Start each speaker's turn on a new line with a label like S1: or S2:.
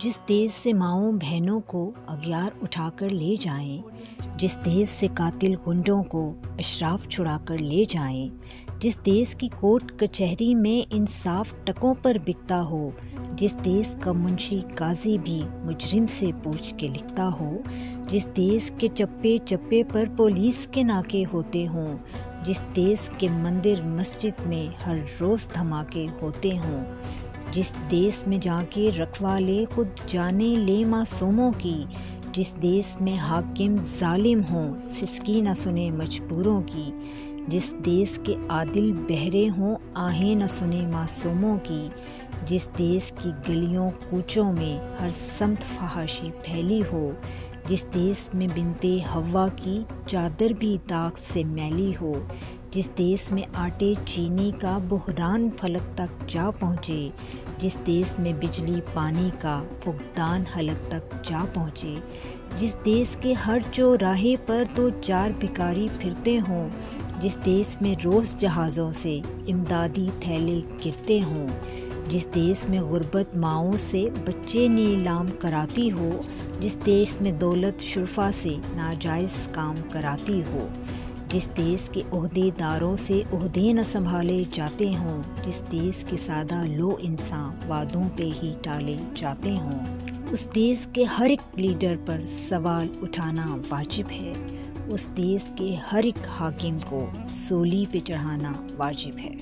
S1: جس دیس سے ماؤں بہنوں کو اغیار اٹھا کر لے جائیں، جس دیس سے قاتل گنڈوں کو اشراف چھڑا کر لے جائیں، جس دیس کی کورٹ کچہری میں انصاف ٹکوں پر بکتا ہو، جس دیس کا منشی قاضی بھی مجرم سے پوچھ کے لکھتا ہو، جس دیس کے چپے چپے پر پولیس کے ناکے ہوتے ہوں، جس دیس کے مندر مسجد میں ہر روز دھماکے ہوتے ہوں، جس دیس میں جا کے رکھوالے خود جانے لے معصوموں کی، جس دیس میں حاکم ظالم ہوں سسکی نہ سنے مجبوروں کی، جس دیس کے عادل بہرے ہوں آہیں نہ سنے معصوموں کی، جس دیس کی گلیوں کوچوں میں ہر سمت فحاشی پھیلی ہو، جس دیس میں بنتے حوا کی چادر بھی داغ سے میلی ہو، جس دیس میں آٹے چینی کا بحران فلک تک جا پہنچے، جس دیس میں بجلی پانی کا فقدان حلق تک جا پہنچے، جس دیس کے ہر چوراہے پر دو چار بھکاری پھرتے ہوں، جس دیس میں روز جہازوں سے امدادی تھیلے گرتے ہوں، جس دیس میں غربت ماؤں سے بچے نیلام کراتی ہو، جس دیس میں دولت شرفا سے ناجائز کام کراتی ہو، جس دیس کے عہدے داروں سے عہدے نہ سنبھالے جاتے ہوں، جس دیس کے سادہ لو انسان وعدوں پہ ہی ٹالے جاتے ہوں، اس دیس کے ہر ایک لیڈر پر سوال اٹھانا واجب ہے، اس دیس کے ہر ایک حاکم کو سولی پہ چڑھانا واجب ہے۔